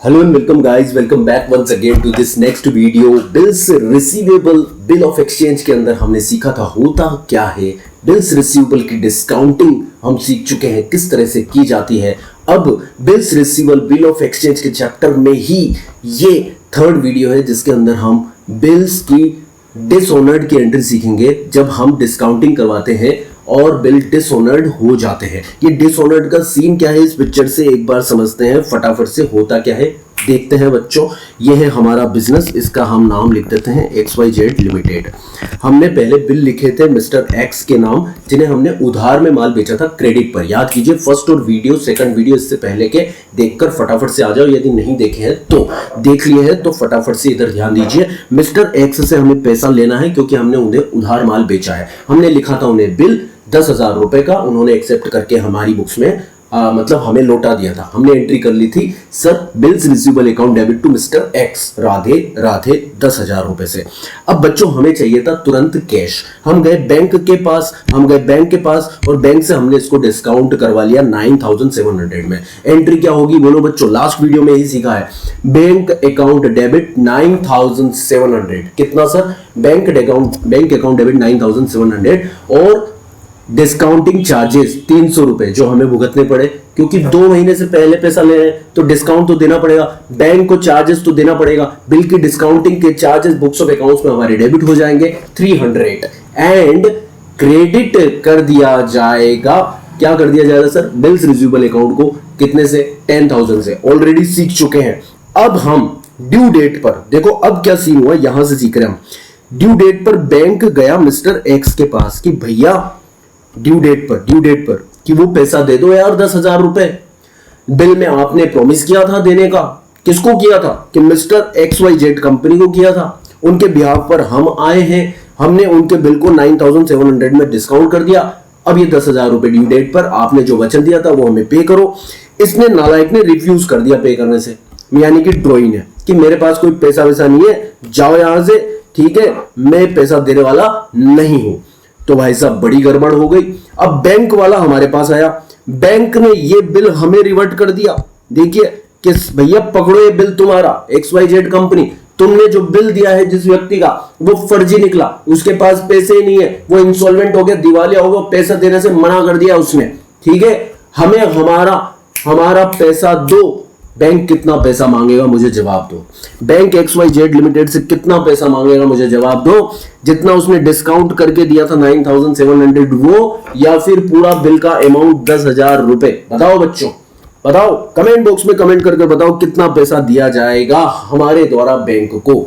Hello and welcome guys, welcome back once again to this next video. Bills receivable bill of exchange के अंदर हमने सीखा था होता क्या है, बिल्स रिसीवेबल की डिस्काउंटिंग हम सीख चुके हैं किस तरह से की जाती है। अब bills receivable bill of exchange के चैप्टर में ही ये थर्ड वीडियो है जिसके अंदर हम बिल्स की डिसऑनर्ड की एंट्री सीखेंगे जब हम डिस्काउंटिंग करवाते हैं और बिल डिसऑनर्ड हो जाते हैं। ये डिसऑनर्ड का सीन क्या है इस पिक्चर से एक बार समझते हैं, फटाफट से होता क्या है देखते हैं बच्चों। ये है हमारा बिजनेस, इसका हम नाम लिख देते हैं XYZ लिमिटेड। हमने पहले बिल लिखे थे मिस्टर एक्स के नाम, जिन्हें हमने उधार में माल बेचा था क्रेडिट पर। याद कीजिए फर्स्ट और वीडियो सेकंड वीडियो इससे पहले के देखकर फटाफट से आ जाओ, यदि नहीं देखे हैं तो देख लिए हैं तो फटाफट से इधर ध्यान दीजिए। मिस्टर एक्स से हमें पैसा लेना है क्योंकि हमने उन्हें उधार माल बेचा है। हमने लिखा था उन्हें बिल 10,000 रुपए का, उन्होंने एक्सेप्ट करके हमारी बुक्स में मतलब हमें लौटा दिया था। हमने एंट्री कर ली थी sir bills receivable account debit to mister X Radhe Radhe 10,000 रुपए से। अब बच्चों हमें चाहिए था तुरंत कैश। हम गए बैंक के पास और बैंक से हमने इसको डिस्काउंट करवा लिया 9,700 में। एंट्री क्या होगी बोलो बच्चों, लास्ट वीडियो में ही सीखा है। बैंक अकाउंट डेबिट 9,700 कितना सर, बैंक अकाउंट डेबिट 9,700 और डिस्काउंटिंग चार्जेस 300 रुपए जो हमें भुगतने पड़े क्योंकि 2 महीने से पहले पैसा ले रहे हैं तो डिस्काउंट तो देना पड़ेगा, बैंक को चार्जेस तो देना पड़ेगा। बिल की डिस्काउंटिंग के चार्जेस बुक्स ऑफ अकाउंट्स में हमारे डेबिट हो जाएंगे 300 एंड क्रेडिट कर दिया जाएगा। क्या कर दिया जाएगा सर, बिल्स रिसीवेबल अकाउंट को कितने से 10,000 से। ऑलरेडी सीख चुके हैं। अब हम ड्यू डेट पर देखो, अब क्या सीन हुआ यहां से सीख रहे हैं हम। ड्यू डेट पर बैंक गया मिस्टर एक्स के पास कि भैया ड्यू डेट पर कि वो पैसा दे दो यार 10,000 रुपए। बिल में आपने प्रॉमिस किया था देने का, किसको किया था कि मिस्टर XYZ कंपनी को किया था। उनके बिहाफ पर हम आए हैं, हमने उनके बिल को 9,700 में डिस्काउंट कर दिया। अब ये 10,000 रुपए ड्यू डेट पर आपने जो वचन दिया था वो हमें पे करो। इसने नालायक ने रिफ्यूज कर दिया पे करने से, यानी कि ड्रॉइंग है कि मेरे पास कोई पैसा वैसा नहीं है, जाओ यहां से, ठीक है, मैं पैसा देने वाला नहीं हूं। तो भाई साहब बड़ी गड़बड़ हो गई। अब बैंक वाला हमारे पास आया, बैंक ने ये बिल हमें रिवर्ट कर दिया। देखिए कि भैया पकड़ो ये बिल तुम्हारा, XYZ कंपनी, तुमने जो बिल दिया है जिस व्यक्ति का वो फर्जी निकला, उसके पास पैसे ही नहीं है, वो इंसॉल्वेंट हो गया, दिवालिया हो गया, पैसा देने से मना कर दिया उसने, ठीक है। हमें हमारा पैसा दो। बैंक कितना पैसा मांगेगा मुझे जवाब दो। बैंक XYZ लिमिटेड से कितना पैसा मांगेगा मुझे जवाब दो। जितना उसने डिस्काउंट करके दिया था 9,700 वो, या फिर पूरा बिल का अमाउंट 10,000 रुपए। बताओ बच्चों, बताओ कमेंट बॉक्स में कमेंट करके बताओ कितना पैसा दिया जाएगा हमारे द्वारा बैंक को।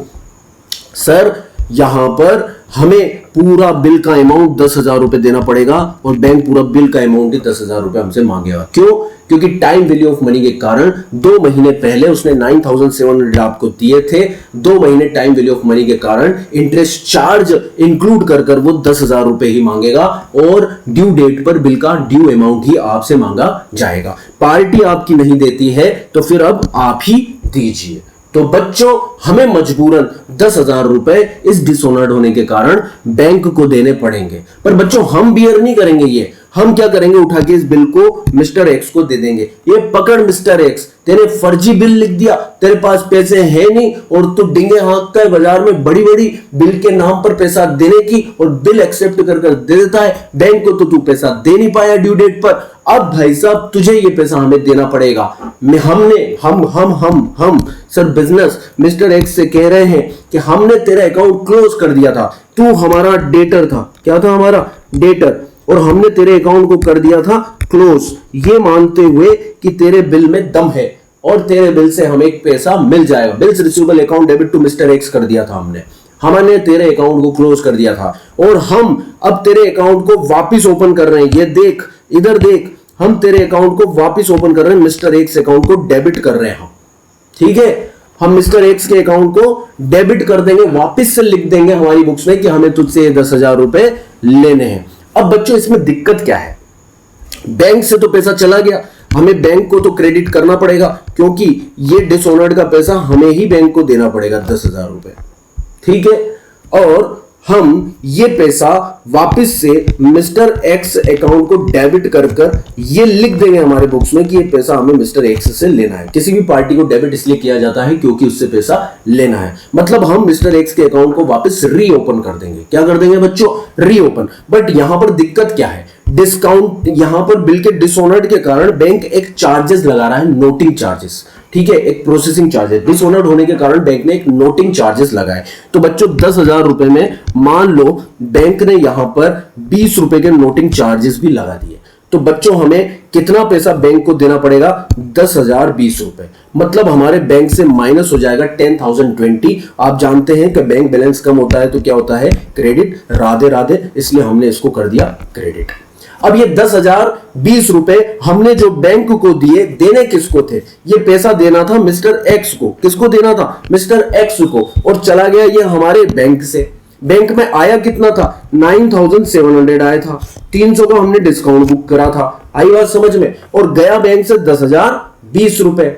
सर यहां पर हमें पूरा बिल का अमाउंट 10,000 रुपए देना पड़ेगा और बैंक पूरा बिल का अमाउंट ही 10,000 रुपए हमसे मांगेगा। क्यों? क्योंकि टाइम वैल्यू ऑफ मनी के कारण 2 महीने पहले उसने 9,700 आपको दिए थे। 2 महीने टाइम वैल्यू ऑफ मनी के कारण इंटरेस्ट चार्ज इंक्लूड कर वो 10,000 रुपए ही मांगेगा और ड्यू डेट पर बिल का ड्यू अमाउंट ही आपसे मांगा जाएगा। पार्टी आपकी नहीं देती है तो फिर अब आप ही दीजिए। तो बच्चों हमें मजबूरन 10,000 रुपए इस डिसऑनर्ड होने के कारण बैंक को देने पड़ेंगे। पर बच्चों हम बियर नहीं करेंगे ये, हम क्या करेंगे, उठा के इस बिल को मिस्टर एक्स को दे देंगे। ये पकड़ मिस्टर एक्स, तेरे फर्जी बिल लिख दिया, तेरे पास पैसे हैं नहीं और तू डिंगे हाँकता है बाजार में बड़ी बड़ी बिल के नाम पर पैसा देने की, और बिल एक्सेप्ट कर दे देता है बैंक को, तो तू पैसा दे नहीं पाया ड्यू डेट पर। अब भाई साहब तुझे ये पैसा हमें देना पड़ेगा। हम सर बिजनेस मिस्टर एक्स से कह रहे हैं कि हमने तेरा अकाउंट क्लोज कर दिया था, तू हमारा डेटर था। क्या था हमारा डेटर, और हमने तेरे अकाउंट को कर दिया था क्लोज, ये मानते हुए कि तेरे बिल में दम है और तेरे बिल से हमें एक पैसा मिल जाएगा। Bills receivable account debit to mister X कर दिया था हमने तेरे अकाउंट को क्लोज कर दिया था और हम अब तेरे अकाउंट को वापस ओपन कर रहे हैं। ये देख, इधर देख, हम तेरे अकाउंट को वापस ओपन कर रहे हैं, मिस्टर एक्स अकाउंट को डेबिट कर रहे हैं हम, ठीक है। हम मिस्टर एक्स के अकाउंट को डेबिट कर देंगे, वापस से लिख देंगे हमारी बुक्स में कि हमें तुझसे 10,000 रुपए लेने हैं। अब बच्चों इसमें दिक्कत क्या है, बैंक से तो पैसा चला गया, हमें बैंक को तो क्रेडिट करना पड़ेगा क्योंकि ये डिसऑनर्ड का पैसा हमें ही बैंक को देना पड़ेगा 10,000 रुपए, ठीक है। और हम ये पैसा वापस से मिस्टर एक्स अकाउंट को डेबिट कर ये लिख देंगे हमारे बुक्स में कि ये पैसा हमें मिस्टर एक्स से लेना है। किसी भी पार्टी को डेबिट इसलिए किया जाता है क्योंकि उससे पैसा लेना है, मतलब हम मिस्टर एक्स के अकाउंट को वापस रीओपन कर देंगे। क्या कर देंगे बच्चों? रीओपन। बट यहां पर दिक्कत क्या है? डिस्काउंट, यहां पर बिल के डिसऑनर्ड के कारण बैंक एक चार्जेस लगा रहा है, नोटिंग चार्जेस। ठीक है, एक प्रोसेसिंग चार्जेस। डिसऑनर्ड होने के कारण बैंक ने एक नोटिंग चार्जेस लगाए। तो बच्चों 10,000 रुपए में मान लो बैंक ने यहां पर 20 रुपए के नोटिंग चार्जेस भी लगा दिए, तो बच्चों हमें कितना पैसा बैंक को देना पड़ेगा? 10,020 रुपए। मतलब हमारे बैंक से माइनस हो जाएगा 10,020। आप जानते हैं कि बैंक बैलेंस कम होता है तो क्या होता है? क्रेडिट। राधे राधे, इसलिए हमने इसको कर दिया क्रेडिट। अब ये 10,020 रुपए हमने जो बैंक को दिए, देने किसको थे? ये पैसा देना था मिस्टर एक्स को। किसको देना था? मिस्टर एक्स को। और चला गया ये हमारे बैंक से। बैंक में आया कितना था? 9,700 आया था। 300 का हमने डिस्काउंट बुक करा था। आई बात समझ में? और गया बैंक से 10,020 रुपए।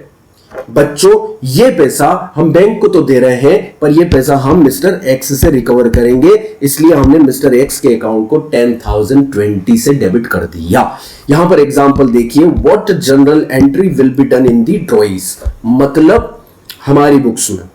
बच्चों ये पैसा हम बैंक को तो दे रहे हैं, पर ये पैसा हम मिस्टर एक्स से रिकवर करेंगे, इसलिए हमने मिस्टर एक्स के अकाउंट को 10,020 से डेबिट कर दिया। यहां पर एग्जांपल देखिए, what general entry will be done in the drawees. मतलब हमारी बुक्स में,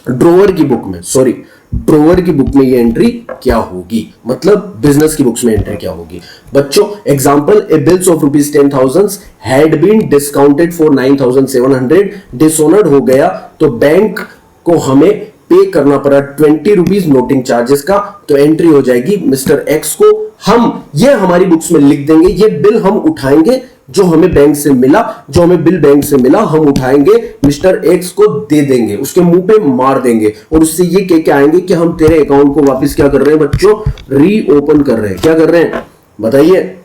ड्रोवर की बुक में, सॉरी ड्रोवर की बुक में ये एंट्री क्या होगी, मतलब बिजनेस की बुक्स में एंट्री क्या होगी। बच्चों example, a bills of ₹10,000 had been discounted for 9,700। Dishonoured हो गया तो बैंक को हमें पे करना पड़ा 20 रुपीज नोटिंग चार्जेस का। तो एंट्री हो जाएगी मिस्टर एक्स को। हम ये हमारी बुक्स में लिख देंगे, ये बिल हम उठाएंगे जो हमें बैंक से मिला, जो हमें बिल बैंक से मिला हम उठाएंगे, मिस्टर एक्स को दे देंगे, उसके मुंह पे मार देंगे और उससे ये कह के आएंगे कि हम तेरे अकाउंट को वापस क्या कर रहे हैं बच्चों? रीओपन कर रहे हैं। क्या कर रहे हैं बताइए?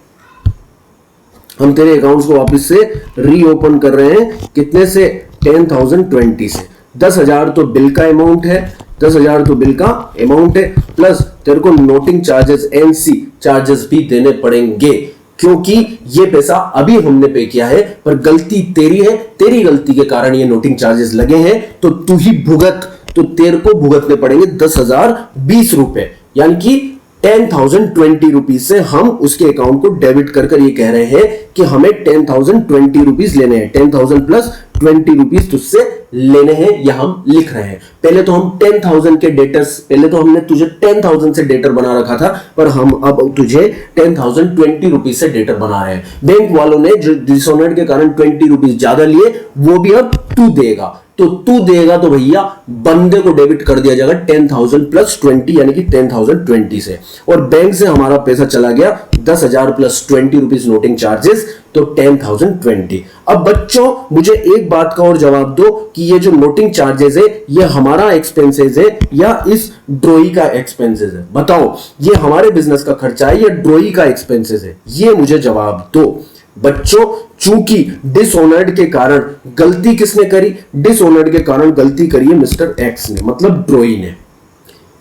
हम तेरे अकाउंट्स को वापस से रीओपन कर रहे हैं। कितने से? 10,020 से। 10,000 तो बिल का अमाउंट है, 10,000 तो बिल का अमाउंट है, प्लस तेरे को नोटिंग चार्जेस, एनसी चार्जेस भी देने पड़ेंगे, क्योंकि ये पैसा अभी हमने पे किया है, पर गलती तेरी है, तेरी गलती के कारण ये नोटिंग चार्जेस लगे हैं, तो तू ही भुगत। तो तेरे को भुगतने पड़ेंगे 10,020 रुपए, यानी कि 10,020 रुपीज से हम उसके अकाउंट को डेबिट कर ये कह रहे हैं कि हमें 10,020 रुपीज लेने हैं। 10,000 प्लस 20 रुपीज तुझसे लेने हैं, यह हम लिख रहे हैं। पहले तो हम 10,000 के डेटर्स, पहले तो हमने तुझे 10,000 से डेटर बना रखा था, पर हम अब तुझे 10,020 रुपीज से डेटर बना रहे हैं। बैंक वालों ने जो डिसऑनर्ड के कारण 20 रुपीज ज्यादा लिए, वो भी अब तू देगा। तो तू देगा तो भैया बंदे को डेबिट कर दिया जाएगा 10,000 प्लस 20, यानी कि 10,020 से। और बैंक से हमारा पैसा चला गया 10,000 प्लस 20 रुपीज नोटिंग चार्जेस, तो 10,020। अब बच्चों मुझे एक बात का और जवाब दो कि ये जो नोटिंग चार्जेस है, ये हमारा एक्सपेंसेस है या इस ड्रॉई का एक्सपेंसेस है? बताओ, ये हमारे बिजनेस का खर्चा है या ड्रॉई का एक्सपेंसेस है? ये मुझे जवाब दो। बच्चों चूंकि डिसऑनर्ड के कारण गलती किसने करी? डिसऑनर्ड के कारण गलती करी है मिस्टर एक्स ने, मतलब ड्रॉई ने।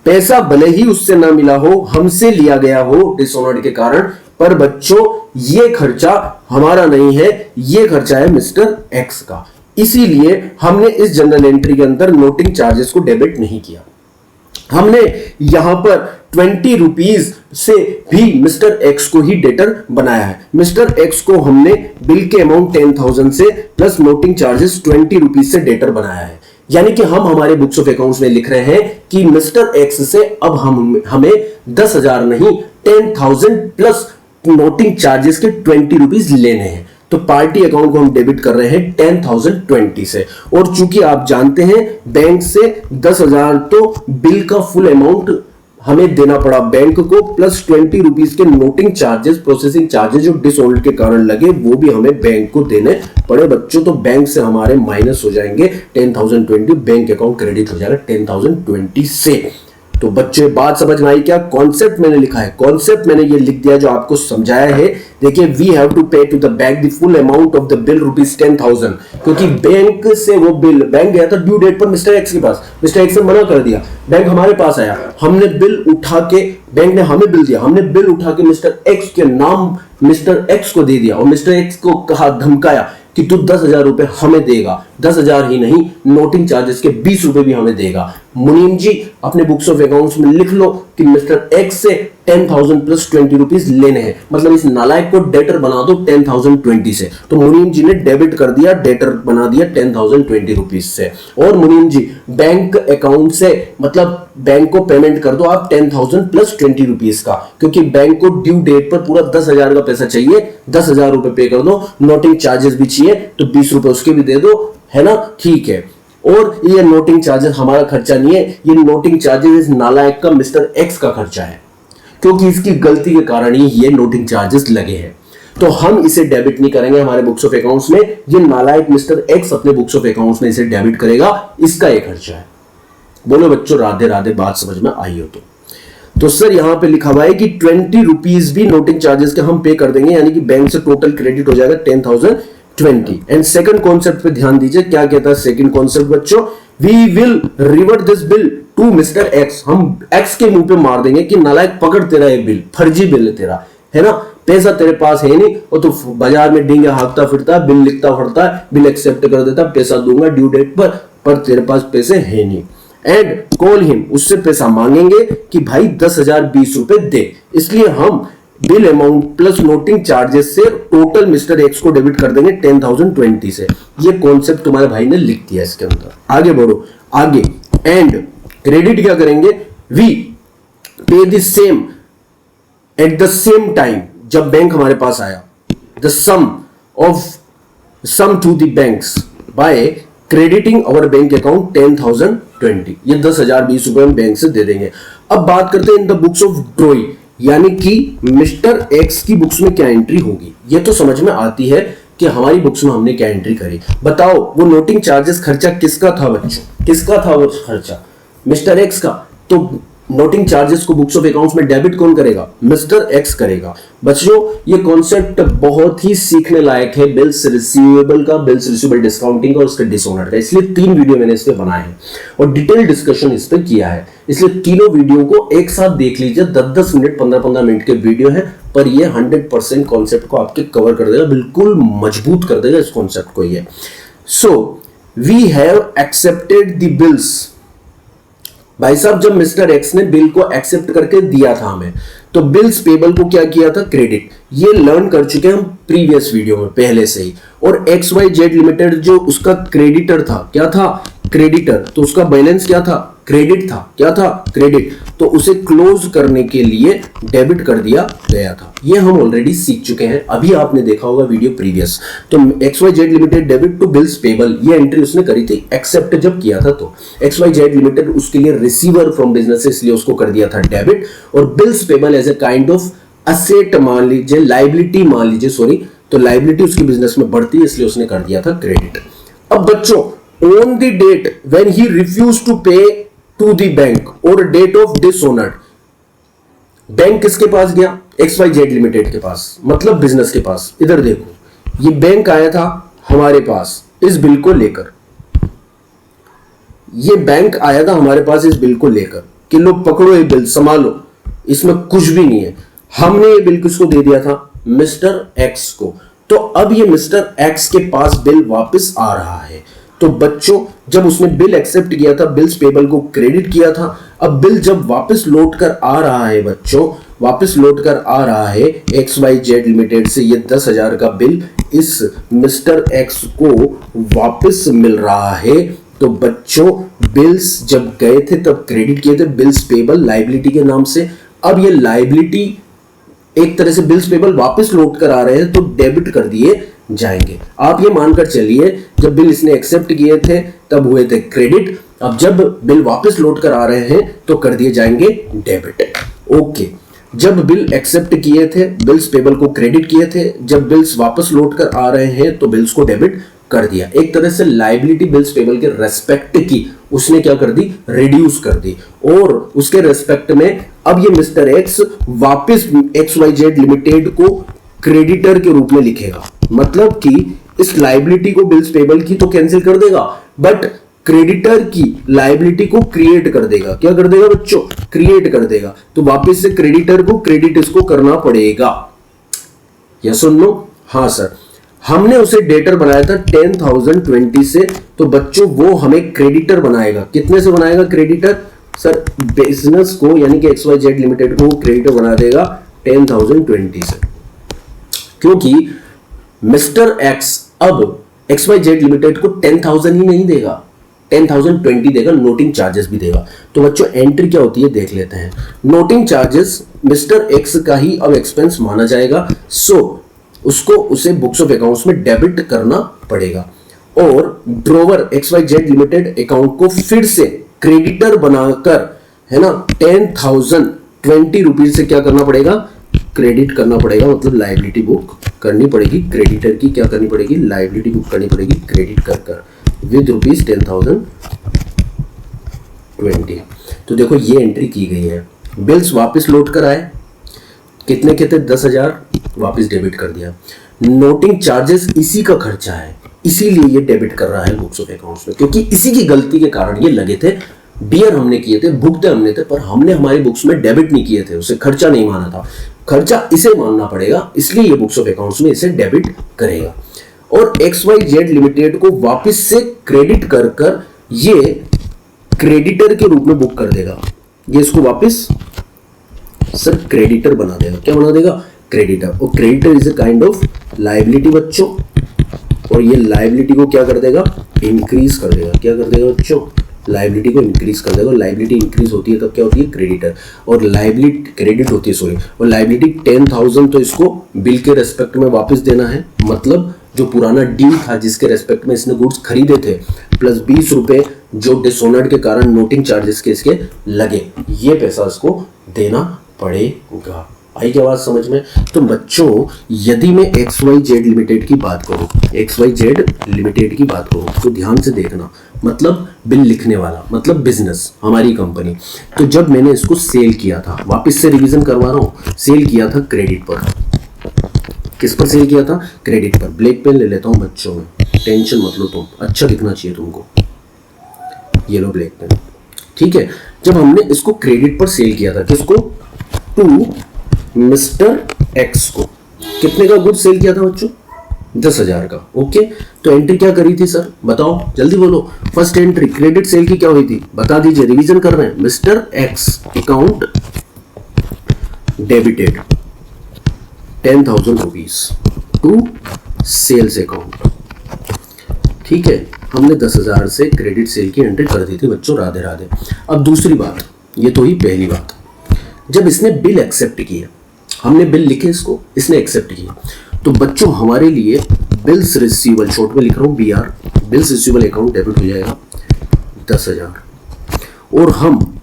पैसा भले ही उससे ना मिला हो, हमसे लिया गया हो डिसऑनर्ड के कारण, पर बच्चों ये खर्चा हमारा नहीं है, ये खर्चा है मिस्टर एक्स का। इसीलिए हमने इस जनरल एंट्री के अंदर नोटिंग चार्जेस को डेबिट नहीं किया। हमने यहां पर 20 रुपीज से भी मिस्टर एक्स को ही डेटर बनाया है। मिस्टर एक्स को हमने बिल के अमाउंट 10,000 से प्लस नोटिंग चार्जेस 20 रुपीज से डेटर बनाया है। यानी कि हम हमारे बुक्स ऑफ अकाउंट्स में लिख रहे हैं कि मिस्टर एक्स से अब हमें 10,000 नहीं 10,000 प्लस नोटिंग चार्जेस के 20 रुपीज लेने हैं। तो पार्टी अकाउंट को हम डेबिट कर रहे हैं 10,020 से। और चूंकि आप जानते हैं बैंक से 10,000 तो बिल का फुल अमाउंट हमें देना पड़ा बैंक को, प्लस 20 रुपीज के नोटिंग चार्जेस, प्रोसेसिंग चार्जेस जो डिसऑल्ड के कारण लगे, वो भी हमें बैंक को देने पड़े बच्चों। तो बैंक से हमारे माइनस हो जाएंगे 10,020, बैंक अकाउंट क्रेडिट हो जाएगा 10,020 से। तो बच्चे बात समझ में आई क्या? कॉन्सेप्ट मैंने लिखा है, कॉन्सेप्ट मैंने ये लिख दिया जो आपको समझाया है। देखिए, we have to pay to the bank the full amount of the bill ₹10,000, क्योंकि बैंक से वो बिल, बैंक गया था ड्यू डेट पर मिस्टर एक्स के पास, मिस्टर एक्स ने मना कर दिया, बैंक हमारे पास आया, हमने बिल उठा के, बैंक ने हमें बिल दिया, हमने बिल उठा के मिस्टर एक्स के नाम मिस्टर एक्स को दे दिया और मिस्टर एक्स को कहा, धमकाया कि तू 10,000 रुपए हमें देगा। 10,000 ही नहीं, नोटिंग चार्जेस के 20 रुपए भी हमें देगा। मुनीम जी अपने बुक्स ऑफ अकाउंट्स में लिख लो कि मिस्टर एक्स से 10,000 प्लस 20 रुपीज लेने हैं, मतलब इस नालायक को डेटर बना दो 10,020 से। तो मुनीम जी ने डेबिट कर दिया, डेटर बना दिया 10,020 रुपीज से। और मुनीम जी बैंक अकाउंट से मतलब बैंक को पेमेंट कर दो आप 10,000 प्लस 20 रुपीज का, क्योंकि बैंक को ड्यू डेट पर पूरा 10,000 का पैसा चाहिए, 10,000 रुपए पे कर दो। नोटिंग चार्जेस भी चाहिए तो 20 रुपए उसके भी दे दो, है ना, ठीक है। और ये नोटिंग चार्जेस हमारा खर्चा नहीं है, ये नोटिंग चार्जेस इस नालायक का मिस्टर एक्स का खर्चा है, क्योंकि इसकी गलती के कारण ही ये नोटिंग चार्जेस लगे हैं। तो हम इसे डेबिट नहीं करेंगे हमारे बुक्स ऑफ अकाउंट्स में, ये नालायक मिस्टर एक्स अपने बुक्स ऑफ अकाउंट्स में इसे डेबिट करेगा, इसका ये खर्चा है। बोलो बच्चों राधे राधे, बात समझ में आई हो तो सर यहां पे लिखा हुआ है कि 20 रुपीज भी नोटिंग चार्जेस के हम पे कर देंगे, यानी कि बैंक से टोटल क्रेडिट हो जाएगा 10,020। एंड सेकंड कॉन्सेप्ट पे ध्यान दीजिए, क्या कहता है सेकंड कॉन्सेप्ट बच्चों, we will revert this bill to mister X. हम एक्स के मुंह पे मार देंगे कि नालायक पकड़ तेरा ये बिल, फर्जी बिल है तेरा, है ना, पैसा तेरे पास है नहीं, और तू बाजार में डींगे हाँकता फिरता, बिल लिखता फिरता, बिल एक्सेप्ट कर देता, पैसा दूंगा ड्यू डेट पर तेरे पास पैसे है नहीं। एंड कॉल हिम, उससे पैसा मांगेंगे कि भाई 10,000 20 रुपए दे, इसलिए हम bill amount plus noting charges से टोटल मिस्टर एक्स को डेबिट कर देंगे 10,020 से। ये कॉन्सेप्ट तुम्हारे भाई ने लिख दिया इसके अंदर। आगे बढ़ो आगे, एंड क्रेडिट क्या करेंगे, we pay the same at the same time, जब बैंक हमारे पास आया, the sum to the banks by crediting our bank account 10,020। ये 10,000 20 रुपए हम बैंक से दे देंगे। अब बात करते हैं in the books of drawing, यानी कि मिस्टर एक्स की बुक्स में क्या एंट्री होगी। ये तो समझ में आती है कि हमारी बुक्स में हमने क्या एंट्री करी। बताओ वो नोटिंग चार्जेस खर्चा किसका था बच्चों, किसका था वो खर्चा, मिस्टर एक्स का। तो नोटिंग चार्जेस को बुक्स ऑफ अकाउंट्स में डेबिट कौन करेगा, मिस्टर एक्स करेगा। बच्चों ये कॉन्सेप्ट बहुत ही सीखने लायक है, बिल्स रिसीवेबल का, बिल्स रिसीवेबल डिस्काउंटिंग का और उसके डिसऑनर का, इसलिए 3 वीडियो मैंने इस पे बनाए हैं और डिटेल डिस्कशन इस पे किया है, इसलिए तीनों वीडियो को एक साथ देख लीजिए। 10-10 मिनट 15-15 मिनट के वीडियो है, पर ये 100% कॉन्सेप्ट को आपके कवर कर देगा, बिल्कुल मजबूत कर देगा इस कॉन्सेप्ट को ये। So we have accepted the bills. भाई साहब जब मिस्टर एक्स ने बिल को एक्सेप्ट करके दिया था हमें, तो बिल्स पेबल को क्या किया था, क्रेडिट। ये लर्न कर चुके हैं हम प्रीवियस वीडियो में पहले से ही। और XYZ लिमिटेड जो उसका क्रेडिटर था, क्या था, क्रेडिटर, तो उसका बैलेंस क्या था, क्रेडिट था, क्या था, क्रेडिट, तो उसे क्लोज करने के लिए डेबिट कर दिया गया था। ये हम ऑलरेडी सीख चुके हैं, अभी आपने देखा होगा वीडियो प्रीवियस। तो XYZ limited debit to bills payable, ये एंट्री उसने करी थी एक्सेप्ट जब किया था। तो XYZ लिमिटेड उसके लिए रिसीवर फ्रॉम बिजनेस है, इसलिए उसको कर दिया था डेबिट। और bills payable as a kind of asset मान लीजिए, लाइबिलिटी मान लीजिए, सॉरी, तो लाइबिलिटी उसकी बिजनेस में बढ़ती है, इसलिए उसने कर दिया था क्रेडिट। अब बच्चों on the date when he refuse to pay to the bank और डेट ऑफ डिसऑनर्ड, बैंक किसके पास गया, XYZ लिमिटेड के पास, मतलब बिजनेस के पास। इधर देखो ये बैंक आया था हमारे पास इस बिल को लेकर, ये बैंक आया था हमारे पास इस बिल को लेकर कि लो पकड़ो ये बिल संभालो, इसमें कुछ भी नहीं है। हमने ये बिल किसको दे दिया था, मिस्टर एक्स को। तो अब ये मिस्टर एक्स के पास बिल वापस आ रहा है। तो बच्चों जब उसने बिल एक्सेप्ट किया था, बिल्स पेबल को क्रेडिट किया था, अब बिल जब वापस लौट कर आ रहा है बच्चों, वापस लौट कर आ रहा है XYZ लिमिटेड से, ये 10,000 का बिल इस मिस्टर एक्स को वापस मिल रहा है। तो बच्चों बिल्स जब गए थे तब क्रेडिट किए थे, बिल्स पेबल लाइबिलिटी के नाम से। अब ये लाइबिलिटी एक तरह से बिल्स पेबल वापस लौट कर आ रहे हैं तो डेबिट कर दिए जाएंगे। आप ये मानकर चलिए जब बिल इसने एक्सेप्ट किए थे तब हुए थे क्रेडिट, अब जब बिल वापस लौट कर आ रहे हैं तो कर दिए जाएंगे डेबिट। ओके, जब बिल एक्सेप्ट किए थे, बिल्स पेबल को क्रेडिट किए थे, जब बिल्स वापस लौट कर आ रहे हैं तो बिल्स को डेबिट कर दिया। एक तरह से लाइबिलिटी बिल्स पेबल के रेस्पेक्ट की उसने क्या कर दी, रिड्यूस कर दी। और उसके रेस्पेक्ट में अब ये मिस्टर एक्स वापस XYZ लिमिटेड को क्रेडिटर के रूप में लिखेगा, मतलब कि इस लाइबिलिटी को बिल्स पेबल की तो कैंसिल कर देगा, बट क्रेडिटर की लाइबिलिटी को क्रिएट कर देगा। क्या कर देगा बच्चों, क्रिएट कर देगा। तो वापस से क्रेडिटर को क्रेडिट इसको करना पड़ेगा, यस और नो, हाँ सर। हमने उसे डेटर बनाया था 10,020 से, तो बच्चों वो हमें क्रेडिटर बनाएगा। कितने से बनाएगा क्रेडिटर? सर बिजनेस को यानी कि XYZ लिमिटेड को क्रेडिटर बना देगा 10,020 से, क्योंकि मिस्टर एक्स अब XYZ लिमिटेड को 10,000 ही नहीं देगा, 10,020 देगा, नोटिंग चार्जेस भी देगा। तो बच्चों एंट्री क्या होती है देख लेते हैं। नोटिंग चार्जेस मिस्टर एक्स का ही अब एक्सपेंस माना जाएगा, सो उसको उसे बुक्स ऑफ अकाउंट्स में डेबिट करना पड़ेगा। और ड्रोवर XYZ लिमिटेड अकाउंट को फिर से क्रेडिटर बनाकर, है ना, 10,020 रुपीज से क्या करना पड़ेगा? क्रेडिट करना पड़ेगा, मतलब लाइबिलिटी बुक करनी पड़ेगी। क्रेडिटर की क्या करनी पड़ेगी? लाइबिलिटी बुक करनी पड़ेगी क्रेडिट कर विद रुपीज 10,020। तो देखो ये एंट्री की गई है। बिल्स वापस लौट कर आए, कितने के थे? 10,000 वापस डेबिट कर दिया। नोटिंग चार्जेस इसी का खर्चा है, इसीलिए ये डेबिट कर रहा है बुक्स ऑफ अकाउंट्स में, क्योंकि इसी की गलती के कारण ये लगे थे। बियर हमने किए थे, भुगते हमने थे, पर हमने हमारी बुक्स में डेबिट नहीं किए थे, उसे खर्चा नहीं माना था। खर्चा इसे मानना पड़ेगा, इसलिए ये बुक्स ऑफ अकाउंट्स में इसे डेबिट करेगा। और XYZ लिमिटेड को वापस से क्रेडिट कर ये क्रेडिटर के रूप में बुक कर देगा। ये इसको वापस सर क्रेडिटर बना देगा। क्या बना देगा? क्रेडिटर। और creditor is a kind of liability बच्चों, और ये लायबिलिटी को क्या कर देगा? इंक्रीज कर देगा। क्या कर देगा बच्चों? लायबिलिटी को इंक्रीज कर देगा। लायबिलिटी इंक्रीज होती है तब क्या होती है? क्रेडिटर। और लायबिलिटी क्रेडिट होती है, सॉरी, और लायबिलिटी 10,000 तो इसको बिल के रेस्पेक्ट में वापस देना है, मतलब जो पुराना ड्यू था जिसके रेस्पेक्ट में इसने गुड्स खरीदे थे, प्लस 20 रुपए जो डिसऑनर्ड के कारण नोटिंग चार्जेस के इसके लगे, ये पैसा इसको देना पड़ेगा। आई क्या बात समझ में? तो बच्चों यदि मैं XYZ लिमिटेड की बात करूं, XYZ लिमिटेड की बात करूं, तो ध्यान से देखना, मतलब बिल लिखने वाला, मतलब बिजनेस, हमारी कंपनी। तो जब मैंने इसको सेल किया था, वापस से रिवीजन करवा रहा हूं, सेल किया था क्रेडिट पर। किस पर सेल किया था? क्रेडिट पर। ब्लैक पेन ले लेता हूं बच्चों में, टेंशन मत लो तुम, अच्छा दिखना चाहिए तुमको। ये लो ब्लैक पेन, ठीक है। जब हमने इसको क्रेडिट पर सेल किया था, किसको? टू मिस्टर एक्स को। कितने का गुड सेल किया था बच्चों? 10,000 का। ओके, तो एंट्री क्या करी थी सर? बताओ जल्दी बोलो। फर्स्ट एंट्री क्रेडिट सेल की क्या हुई थी? बता दीजिए, रिवीजन कर रहे हैं। Mister X account debited 10,000 rupees to sales account, ठीक है। हमने 10,000 से क्रेडिट सेल की एंट्री कर दी थी बच्चों। राधे राधे। अब दूसरी बात, ये तो ही पहली बात, जब इसने बिल एक्सेप्ट किया, हमने बिल लिखे इसको, इसने एक्सेप्ट किया, तो बच्चों हमारे लिए बिल्स रिसीवेबल, शॉर्ट में लिख रहा हूं BR, bills receivable account debit हो जाएगा 10,000। और हम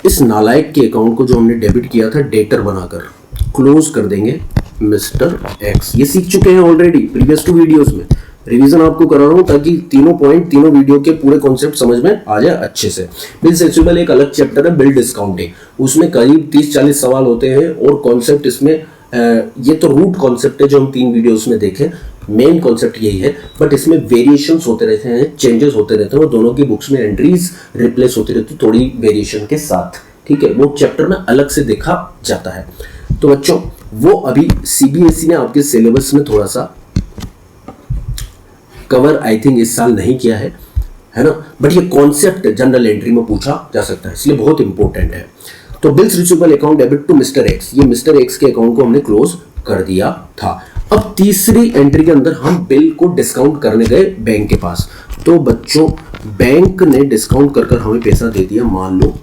इस नालायक के अकाउंट को जो हमने डेबिट किया था डेटर बनाकर क्लोज कर देंगे मिस्टर एक्स। ये सीख चुके हैं ऑलरेडी प्रीवियस 2 वीडियोस में, रिवीजन आपको करा रहा हूं ताकि तीनों पॉइंट, तीनों वीडियो के पूरे कॉन्सेप्ट समझ में आ जाए अच्छे से। बिल रिसीवेबल एक अलग चैप्टर है, बिल डिस्काउंटिंग, उसमें करीब 30-40 सवाल होते हैं और कॉन्सेप्ट इसमें ये तो रूट कॉन्सेप्ट है जो हम 3 वीडियोस में देखें, मेन कॉन्सेप्ट यही है, बट इसमें वेरिएशंस होते रहते हैं, चेंजेस होते रहते हैं, और दोनों की बुक्स में एंट्रीज रिप्लेस होती रहती है थोड़ी वेरिएशन के साथ, ठीक है। वो चैप्टर में अलग से देखा जाता है। तो बच्चों वो अभी CBSE ने आपके सिलेबस में थोड़ा सा कवर आई थिंक इस साल नहीं किया है ना, बट ये कॉन्सेप्ट जनरल एंट्री में पूछा जा सकता है, इसलिए बहुत इंपॉर्टेंट है। तो bills receivable account debit to mister X, ये मिस्टर एक्स के अकाउंट को हमने क्लोज कर दिया था। अब तीसरी एंट्री के अंदर हम बिल को डिस्काउंट करने गए बैंक के पास, तो बच्चों बैंक ने डिस्काउंट कर हमें पैसा दे दिया, मान लो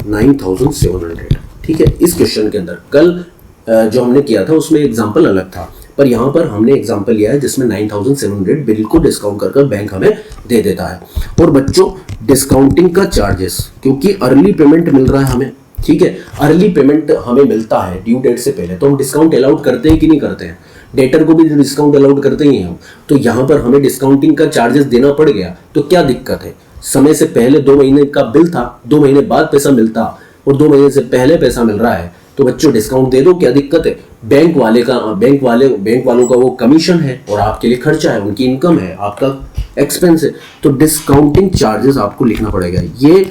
9,700, ठीक है। इस क्वेश्चन के अंदर कल जो हमने किया था उसमें एग्जाम्पल अलग था, पर यहां पर हमने एग्जाम्पल लिया है जिसमें 9,700 बिल को डिस्काउंट कर बैंक हमें दे देता है। और बच्चों डिस्काउंटिंग का चार्जेस, क्योंकि अर्ली पेमेंट मिल रहा है हमें, ठीक है, अर्ली पेमेंट हमें मिलता है ड्यू डेट से पहले, तो हम डिस्काउंट अलाउड करते हैं कि नहीं करते हैं? डेटर को भी डिस्काउंट अलाउड करते ही हैं हम। तो यहाँ पर हमें डिस्काउंटिंग का चार्जेस देना पड़ गया, तो क्या दिक्कत है? समय से पहले 2 महीने का बिल था, 2 महीने बाद पैसा मिलता, और 2 महीने से पहले पैसा मिल रहा है, तो बच्चों डिस्काउंट दे दो, क्या दिक्कत है? बैंक वालों का वो कमीशन है और आपके लिए खर्चा है, उनकी इनकम है, आपका एक्सपेंस है, तो डिस्काउंटिंग चार्जेस आपको लिखना पड़ेगा। ये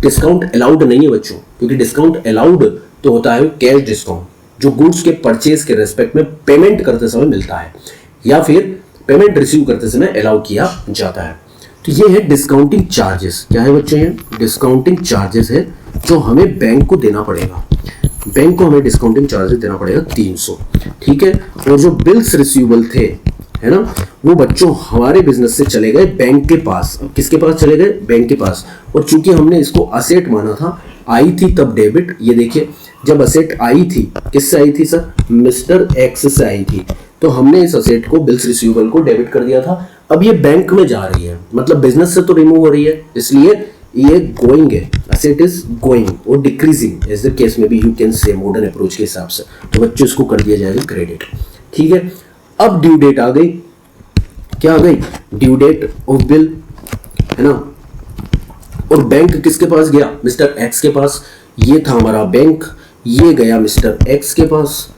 डिस्काउंट अलाउड नहीं है बच्चों, क्योंकि डिस्काउंट अलाउड तो होता है कैश डिस्काउंट, जो गुड्स के परचेज के रेस्पेक्ट में पेमेंट करते समय मिलता है। या फिर पेमेंट रिसीव करते समय अलाउ किया जाता है। तो ये है डिस्काउंटिंग चार्जेस। क्या है बच्चे? ये डिस्काउंटिंग चार्जेस है जो हमें बैंक को देना पड़ेगा। बैंक को हमें डिस्काउंटिंग चार्जेस देना पड़ेगा 300, ठीक है। और जो बिल्स रिसीवेबल थे, है ना, वो बच्चों हमारे बिजनेस से चले गए बैंक के पास। अब किसके पास चले गए? बैंक के पास। और चूंकि हमने इसको असेट माना था, आई थी तब डेबिट। ये देखिए, जब असेट आई थी, किससे आई थी सर? मिस्टर एक्स से आई थी। तो हमने इस असेट को, बिल्स रिसीवेबल को डेबिट कर दिया था। अब ये बैंक में जा रही है, मतलब बिजनेस से तो रिमूव हो रही है, इसलिए ये गोइंग है, असेट इज गोइंग और डिक्रीजिंग एज द केस में भी you can say modern approach के हिसाब से। तो बच्चों इसको कर दिया जाएगा क्रेडिट, ठीक है। अब ड्यू डेट आ गई। क्या आ गई? ड्यू डेट ऑफ बिल, है ना। और बैंक किसके पास गया? मिस्टर एक्स के पास। ये था हमारा बैंक, ये गया मिस्टर एक्स के पास,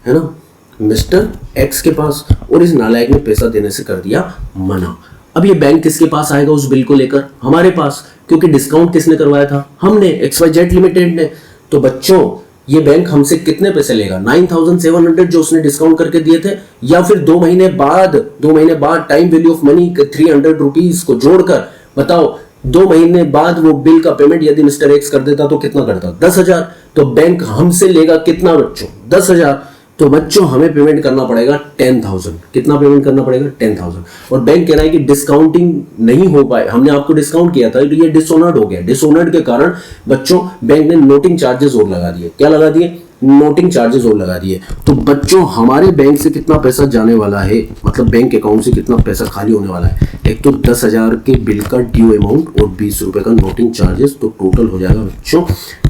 है ना, मिस्टर एक्स के पास। और इस नालायक ने पैसा देने से कर दिया मना। अब ये बैंक किसके पास आएगा उस बिल को लेकर? हमारे पास, क्योंकि डिस्काउंट किसने करवाया था? हमने, XYZ लिमिटेड ने। तो बच्चों ये बैंक हमसे कितने पैसे लेगा? 9700 जो उसने डिस्काउंट करके दिए थे, या फिर 2 महीने बाद time value of money 300 rupees को जोड़कर बताओ, 2 महीने बाद वो बिल का पेमेंट यदि मिस्टर एक्स कर देता तो कितना करता? 10,000। तो बैंक हमसे लेगा कितना बच्चों? 10,000। तो बच्चों हमें पेमेंट करना पड़ेगा 10,000। कितना पेमेंट करना पड़ेगा? 10,000। और बैंक कह रहा है कि डिस्काउंटिंग नहीं हो पाए, हमने आपको डिस्काउंट किया था, तो ये डिसऑनर्ड हो गया। डिसऑनर्ड के कारण बच्चों बैंक ने नोटिंग चार्जेस और लगा दिए। क्या लगा दिए? नोटिंग चार्जेस और लगा दिए। तो बच्चों हमारे बैंक से कितना पैसा जाने वाला है, मतलब बैंक अकाउंट से कितना पैसा खाली होने वाला है? एक तो 10,000 के बिल का ड्यू अमाउंट और 20 रुपए का नोटिंग चार्जेस, तो टोटल हो जाएगा बच्चों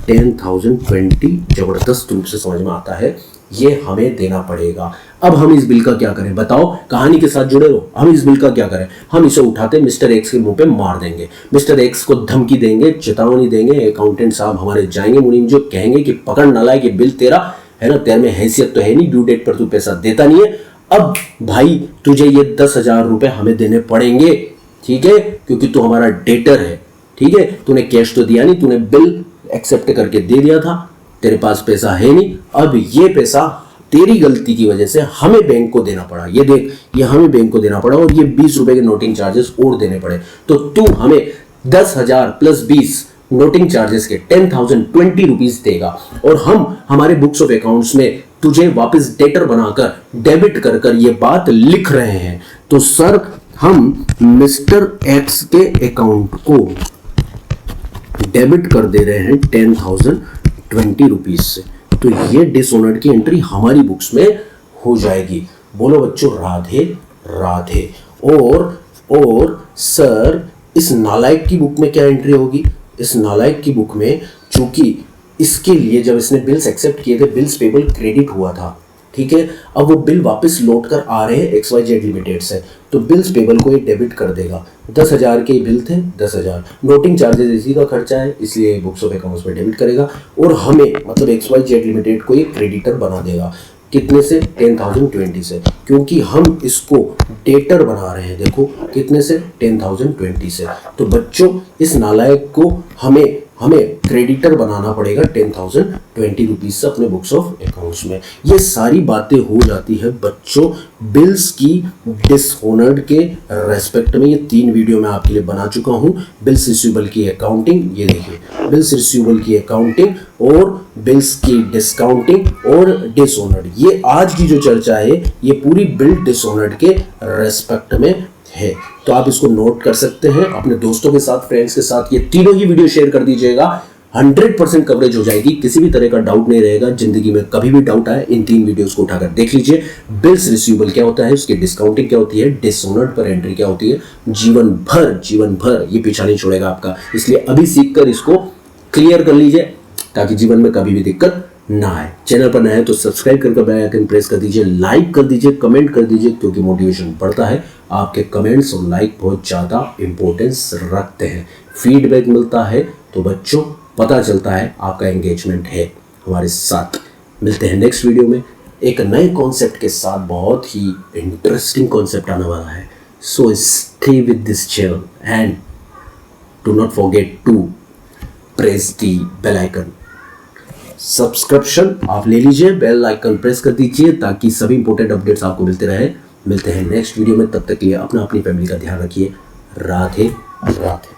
10,020। जबरदस्त रूप से समझ में आता है, ये हमें देना पड़ेगा। अब हम इस बिल का क्या करें बताओ? कहानी के साथ जुड़े रहो। हम इस बिल का क्या करें? हम इसे उठाते मिस्टर एक्स के मुंह पे मार देंगे, मिस्टर एक्स को धमकी देंगे, चेतावनी देंगे। अकाउंटेंट साहब हमारे जाएंगे मुनीम जो, कहेंगे कि पकड़ ना लाए कि बिल तेरा है ना, तेरे में हैसियत तो है नहीं, ड्यू डेट पर तू पैसा देता नहीं है। अब भाई तुझे ये 10,000 रुपए हमें देने पड़ेंगे, ठीक है, क्योंकि तू हमारा डेटर है, ठीक है। तूने कैश तो दिया नहीं, तूने बिल एक्सेप्ट करके दे दिया था, तेरे पास पैसा है नहीं। अब ये पैसा तेरी गलती की वजह से हमें बैंक को देना पड़ा। ये देख, ये हमें बैंक को देना पड़ा और ये 20 रुपए के नोटिंग चार्जेस और देने पड़े। तो तू हमें 10,000 प्लस 20 नोटिंग चार्जेस के 10,020 रुपीज देगा, और हम हमारे बुक्स ऑफ अकाउंट्स में तुझे वापस डेटर बनाकर डेबिट कर कर ये बात लिख रहे हैं। तो सर हम मिस्टर एक्स के अकाउंट को डेबिट कर दे रहे हैं 10,020 रुपीज से। तो ये डिसऑनर्ड की एंट्री हमारी बुक्स में हो जाएगी। बोलो बच्चों राधे राधे। और सर इस नालायक की बुक में क्या एंट्री होगी? इस नालायक की बुक में, चूंकि इसके लिए जब इसने बिल्स एक्सेप्ट किए थे, बिल्स पेबल क्रेडिट हुआ था, ठीक है। अब वो बिल वापस लौट कर आ रहे हैं XYZ लिमिटेड से, तो बिल्स पेबल को ये डेबिट कर देगा। 10,000 के बिल थे, 10,000 नोटिंग चार्जेस इसी का खर्चा है, इसलिए बुक्स ऑफ अकाउंट्स में डेबिट करेगा। और हमें मतलब XYZ लिमिटेड को एक क्रेडिटर बना देगा। कितने से? 10,020 से, क्योंकि हम इसको डेटर बना रहे हैं। देखो कितने से? 10,020 से। तो बच्चों इस नालायक को हमें क्रेडिटर बनाना पड़ेगा 10,020 रुपीज से अपने बुक्स ऑफ अकाउंट्स में। ये सारी बातें हो जाती है बच्चों बिल्स की डिसऑनर्ड के रेस्पेक्ट में। ये 3 वीडियो मैं आपके लिए बना चुका हूं। बिल्स रिसीवेबल की अकाउंटिंग, ये देखिए बिल्स रिसीवेबल की अकाउंटिंग और बिल्स की डिस्काउंटिंग और डिसऑनर्ड। ये आज की जो चर्चा है ये पूरी बिल डिसऑनर्ड के रेस्पेक्ट में है। तो आप इसको नोट कर सकते हैं, अपने दोस्तों के साथ, फ्रेंड्स के साथ ये तीनों ही वीडियो शेयर कर दीजिएगा। 100% कवरेज हो जाएगी, किसी भी तरह का डाउट नहीं रहेगा। जिंदगी में कभी भी डाउट आए इन 3 वीडियोस को उठाकर देख लीजिए। बिल्स रिसीवेबल क्या होता है, उसकी डिस्काउंटिंग क्या होती है, डिसऑनर्ड पर एंट्री क्या होती है। जीवन भर ये पीछा नहीं छोड़ेगा आपका, इसलिए अभी सीखकर इसको क्लियर कर लीजिए ताकि जीवन में कभी भी दिक्कत ना आए। चैनल पर नए हैं तो सब्सक्राइब करके बेल आइकन प्रेस कर दीजिए, लाइक कर दीजिए, कमेंट कर दीजिए, क्योंकि मोटिवेशन बढ़ता है। आपके कमेंट्स और लाइक बहुत ज़्यादा इंपॉर्टेंस रखते हैं। फीडबैक मिलता है तो बच्चों पता चलता है आपका एंगेजमेंट है हमारे साथ। मिलते हैं नेक्स्ट वीडियो में एक नए कॉन्सेप्ट के साथ। बहुत ही इंटरेस्टिंग कॉन्सेप्ट आने वाला है। So stay with this channel and do not forget to press the bell icon. Subscription आप ले लीजिए, बेल आइकन प्रेस कर दीजिए ताकि सभी इंपॉर्टेंट अपडेट्स आपको मिलते रहे। मिलते हैं नेक्स्ट वीडियो में, तब तक के लिए अपना अपनी फैमिली का ध्यान रखिए। राधे राधे।